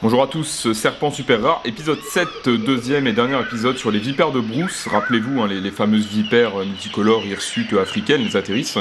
Bonjour à tous, Serpent super rare, épisode 7, deuxième et dernier épisode sur les vipères de brousse. Rappelez-vous, les fameuses vipères multicolores hirsutes africaines, les atterris.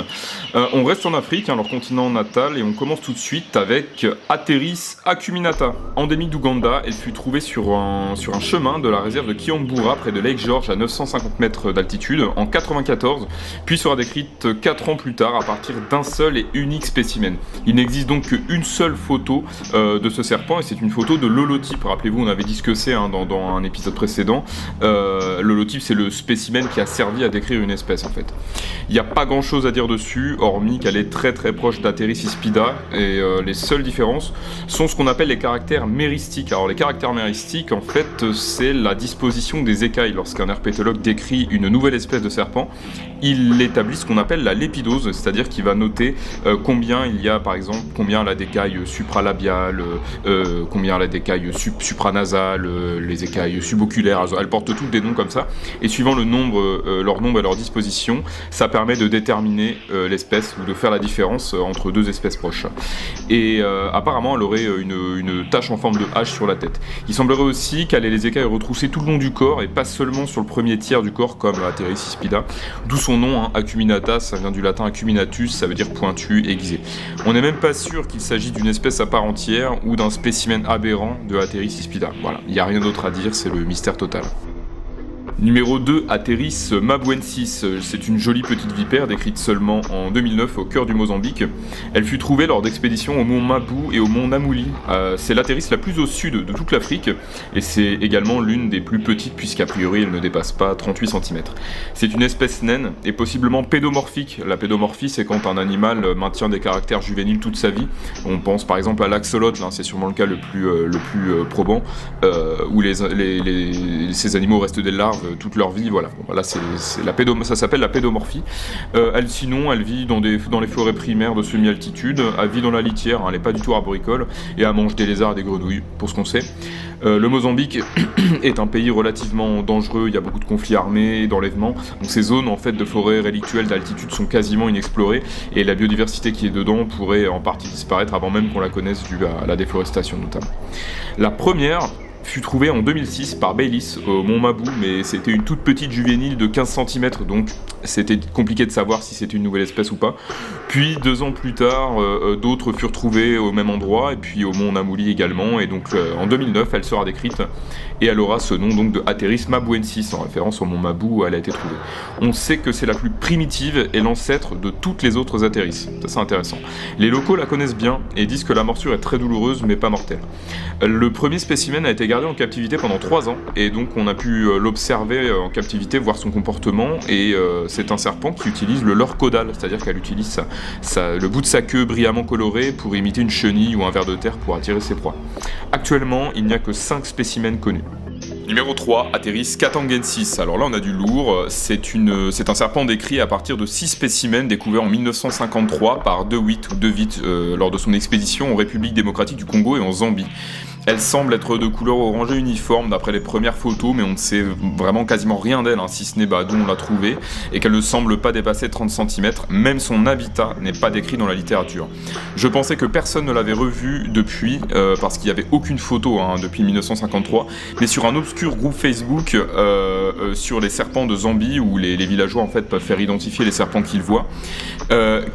On reste en Afrique, leur continent natal, et on commence tout de suite avec Atheris acuminata. Endémique d'Ouganda, elle fut trouvée sur un chemin de la réserve de Kiambura, près de Lake George, à 950 mètres d'altitude, en 94, puis sera décrite 4 ans plus tard à partir d'un seul et unique spécimen. Il n'existe donc qu'une seule photo de ce serpent, et c'est une photo de l'holotype. Rappelez-vous, on avait dit ce que c'est dans un épisode précédent. L'holotype, c'est le spécimen qui a servi à décrire une espèce en fait. Il n'y a pas grand chose à dire dessus, hormis qu'elle est très très proche d'Atheris hispida, et les seules différences sont ce qu'on appelle les caractères méristiques. Alors les caractères méristiques, en fait, c'est la disposition des écailles. Lorsqu'un herpétologue décrit une nouvelle espèce de serpent, il établit ce qu'on appelle la lépidose, c'est-à-dire qu'il va noter combien il y a, par exemple, combien elle a d'écailles supralabiales, combien elle a d'écailles supranasales, les écailles suboculaires, elles portent toutes des noms comme ça, et suivant leur nombre et leur disposition, ça permet de déterminer l'espèce, ou de faire la différence entre deux espèces proches. Et apparemment, elle aurait une tache en forme de hache sur la tête. Il semblerait aussi qu'elle ait les écailles retroussées tout le long du corps, et pas seulement sur le premier tiers du corps, comme Atheris hispida, d'où son nom, acuminata, ça vient du latin acuminatus, ça veut dire pointu, aiguisé. On n'est même pas sûr qu'il s'agit d'une espèce à part entière, ou d'un spécimen aberrant de Atheris hispida. Voilà, il n'y a rien d'autre à dire, c'est le mystère total. Numéro 2, Atheris mabuensis. C'est une jolie petite vipère décrite seulement en 2009 au cœur du Mozambique. Elle fut trouvée lors d'expéditions au mont Mabou et au mont Namouli. C'est l'Atheris la plus au sud de toute l'Afrique, et c'est également l'une des plus petites puisqu'a priori elle ne dépasse pas 38 cm. C'est une espèce naine et possiblement pédomorphique. La pédomorphie, c'est quand un animal maintient des caractères juvéniles toute sa vie. On pense par exemple à l'axolote, c'est sûrement le cas le plus probant, où ces animaux restent des larves toute leur vie. Voilà, ça s'appelle la pédomorphie. Elle vit dans les forêts primaires de semi-altitude, elle vit dans la litière, elle n'est pas du tout arboricole, et elle mange des lézards et des grenouilles, pour ce qu'on sait. Le Mozambique est un pays relativement dangereux, il y a beaucoup de conflits armés, d'enlèvements, donc ces zones en fait de forêts rélictuelles d'altitude sont quasiment inexplorées, et la biodiversité qui est dedans pourrait en partie disparaître avant même qu'on la connaisse dû à la déforestation notamment. La première fut trouvée en 2006 par Baylis au mont Mabou, mais c'était une toute petite juvénile de 15 cm, donc c'était compliqué de savoir si c'était une nouvelle espèce ou pas. Puis 2 ans plus tard, d'autres furent trouvées au même endroit, et puis au mont Namouli également, et donc en 2009 elle sera décrite, et elle aura ce nom donc de Atheris mabuensis, en référence au mont Mabou où elle a été trouvée. On sait que c'est la plus primitive et l'ancêtre de toutes les autres Atheris, ça c'est intéressant. Les locaux la connaissent bien et disent que la morsure est très douloureuse mais pas mortelle. Le premier spécimen a été gardé en captivité pendant 3 ans, et donc on a pu l'observer en captivité, voir son comportement, et c'est un serpent qui utilise le leurre caudal, c'est-à-dire qu'elle utilise le bout de sa queue brillamment coloré pour imiter une chenille ou un ver de terre pour attirer ses proies. Actuellement, il n'y a que 5 spécimens connus. Numéro 3, Atheris katangensis. Alors là on a du lourd, c'est un serpent décrit à partir de 6 spécimens découverts en 1953 par De Witt lors de son expédition en République démocratique du Congo et en Zambie. Elle semble être de couleur orangée uniforme d'après les premières photos, mais on ne sait vraiment quasiment rien d'elle, si ce n'est d'où on l'a trouvée, et qu'elle ne semble pas dépasser 30 cm, même son habitat n'est pas décrit dans la littérature. Je pensais que personne ne l'avait revue depuis, parce qu'il n'y avait aucune photo depuis 1953, mais sur un obscur groupe Facebook sur les serpents de Zambie, où les villageois en fait peuvent faire identifier les serpents qu'ils voient,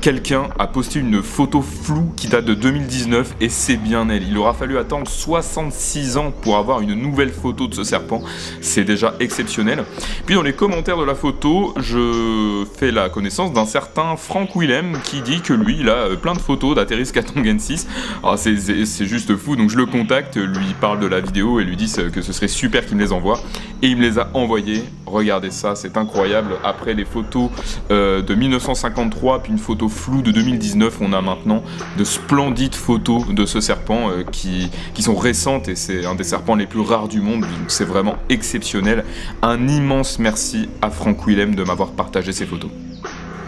quelqu'un a posté une photo floue qui date de 2019, et c'est bien elle. Il aura fallu attendre 66 ans pour avoir une nouvelle photo de ce serpent, c'est déjà exceptionnel. Puis dans les commentaires de la photo, je fais la connaissance d'un certain Frank Willem qui dit que lui, il a plein de photos d'Atheris katangensis. Alors c'est juste fou, donc je le contacte, lui parle de la vidéo et lui dit que ce serait super qu'il me les envoie, et il me les a envoyées. Regardez ça, c'est incroyable. Après les photos de 1953 puis une photo floue de 2019, on a maintenant de splendides photos de ce serpent qui sont récentes, et c'est un des serpents les plus rares du monde, donc c'est vraiment exceptionnel. Un immense merci à Frank Willem de m'avoir partagé ces photos.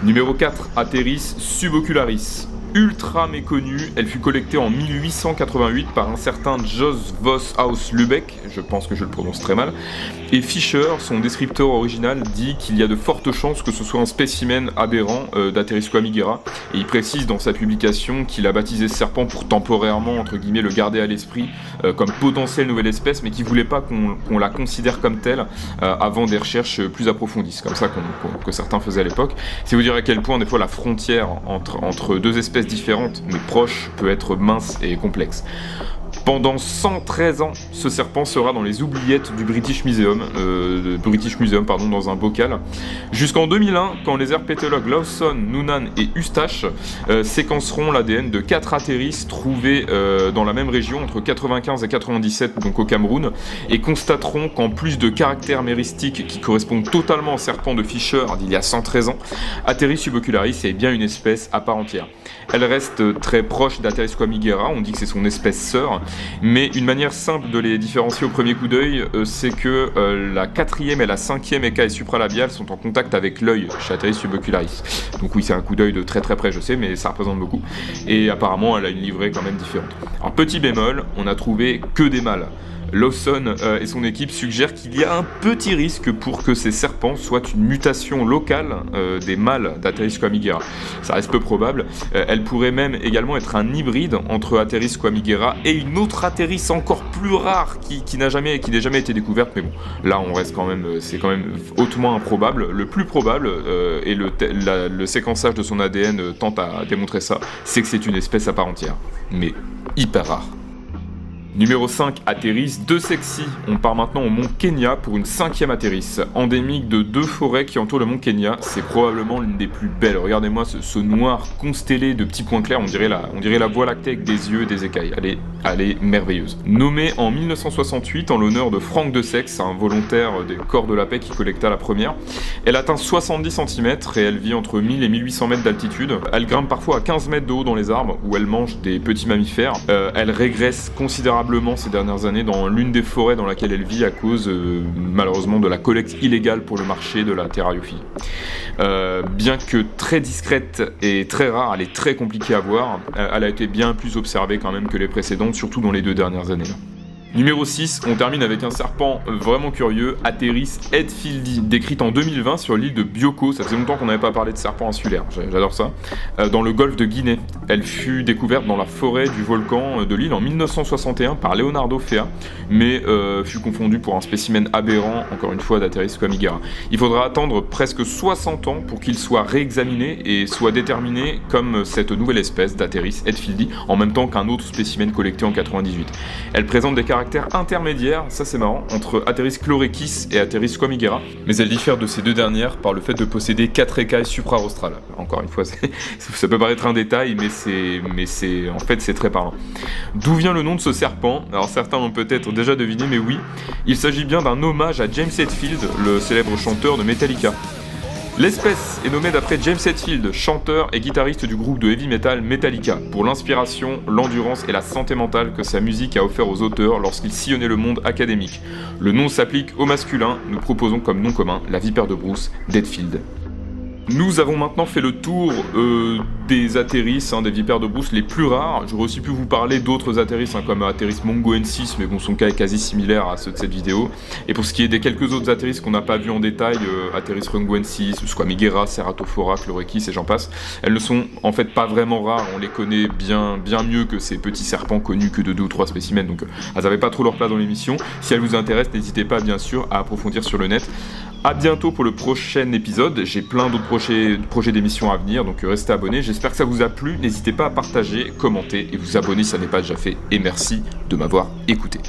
Numéro 4, Atheris subocularis. ultra méconnue, elle fut collectée en 1888 par un certain Jos Vos aus Lübeck, je pense que je le prononce très mal, et Fischer, son descripteur original, dit qu'il y a de fortes chances que ce soit un spécimen aberrant d'Atherisco amigera, et il précise dans sa publication qu'il a baptisé ce serpent pour temporairement, entre guillemets, le garder à l'esprit comme potentielle nouvelle espèce, mais qu'il voulait pas qu'on la considère comme telle avant des recherches plus approfondies. C'est comme ça que certains faisaient à l'époque. C'est vous dire à quel point des fois la frontière entre deux espèces différentes mais proches peut être mince et complexe. Pendant 113 ans, ce serpent sera dans les oubliettes du British Museum, dans un bocal, jusqu'en 2001, quand les herpétologues Lawson, Noonan et Eustache séquenceront l'ADN de 4 athéris trouvés dans la même région entre 95 et 97, donc au Cameroun, et constateront qu'en plus de caractères méristiques qui correspondent totalement au serpent de Fischer d'il y a 113 ans, Atheris subocularis est bien une espèce à part entière. Elle reste très proche d'Atherisco amigera, on dit que c'est son espèce sœur, mais une manière simple de les différencier au premier coup d'œil, c'est que la 4e et la 5e écaille supralabiale sont en contact avec l'œil chez Atheris subocularis. Donc oui, c'est un coup d'œil de très très près, je sais, mais ça représente beaucoup. Et apparemment, elle a une livrée quand même différente. Alors petit bémol, on n'a trouvé que des mâles. Lawson et son équipe suggèrent qu'il y a un petit risque pour que ces serpents soient une mutation locale des mâles d'Atherisco amigera. Ça reste peu probable. Elle pourrait même également être un hybride entre Atherisco amigera et une autre Atheris encore plus rare qui n'a jamais été découverte. Mais bon, là on reste quand même, c'est quand même hautement improbable. Le plus probable, et le séquençage de son ADN tente à démontrer ça, c'est que c'est une espèce à part entière, mais hyper rare. Numéro 5, Atheris, 2 sexy. On part maintenant au mont Kenya pour une 5e Atheris. Endémique de 2 forêts qui entourent le mont Kenya, c'est probablement l'une des plus belles. Regardez-moi ce noir constellé de petits points clairs, on dirait la voie lactée avec des yeux et des écailles. Elle est merveilleuse. Nommée en 1968 en l'honneur de Franck de Sex, un volontaire des Corps de la Paix qui collecta la première. Elle atteint 70 cm et elle vit entre 1000 et 1800 mètres d'altitude. Elle grimpe parfois à 15 mètres de haut dans les arbres où elle mange des petits mammifères. Elle régresse considérablement ces dernières années dans l'une des forêts dans laquelle elle vit à cause malheureusement de la collecte illégale pour le marché de la terrariophilie. Bien que très discrète et très rare, elle est très compliquée à voir. Elle a été bien plus observée quand même que les précédentes, surtout dans les 2 dernières années. Numéro 6, on termine avec un serpent vraiment curieux, Atheris edfieldi, décrite en 2020 sur l'île de Bioko. Ça faisait longtemps qu'on n'avait pas parlé de serpent insulaire, j'adore ça. Dans le golfe de Guinée. Elle fut découverte dans la forêt du volcan de l'île en 1961 par Leonardo Fea, mais fut confondue pour un spécimen aberrant, encore une fois, d'Atherisco amigera. Il faudra attendre presque 60 ans pour qu'il soit réexaminé et soit déterminé comme cette nouvelle espèce d'Atheris edfieldi, en même temps qu'un autre spécimen collecté en 98. Elle présente des caractère intermédiaire, ça c'est marrant, entre Atheris chlorechis et Atherisco amigera, mais elle diffère de ces 2 dernières par le fait de posséder 4 écailles suprarostrales. Encore une fois, ça peut paraître un détail, mais en fait c'est très parlant. D'où vient le nom de ce serpent ? Alors certains l'ont peut-être déjà deviné, mais oui, il s'agit bien d'un hommage à James Hetfield, le célèbre chanteur de Metallica. L'espèce est nommée d'après James Hetfield, chanteur et guitariste du groupe de heavy metal Metallica, pour l'inspiration, l'endurance et la santé mentale que sa musique a offert aux auteurs lorsqu'ils sillonnaient le monde académique. Le nom s'applique au masculin, nous proposons comme nom commun la vipère de Bruce d'Hetfield. Nous avons maintenant fait le tour des Atheris, des vipères de Bruce les plus rares. J'aurais aussi pu vous parler d'autres Atheris, comme Atheris mongoensis, mais bon, son cas est quasi similaire à ceux de cette vidéo. Et pour ce qui est des quelques autres Atheris qu'on n'a pas vu en détail, Atheris runguensis, Squamigera, Ceratophora, Chlorechis et j'en passe, elles ne sont en fait pas vraiment rares, on les connaît bien mieux que ces petits serpents connus que de 2 ou 3 spécimens, donc elles n'avaient pas trop leur place dans l'émission. Si elles vous intéressent, n'hésitez pas bien sûr à approfondir sur le net. A bientôt pour le prochain épisode, j'ai plein d'autres projets d'émissions à venir, donc restez abonnés, j'espère que ça vous a plu, n'hésitez pas à partager, commenter et vous abonner si ça n'est pas déjà fait, et merci de m'avoir écouté.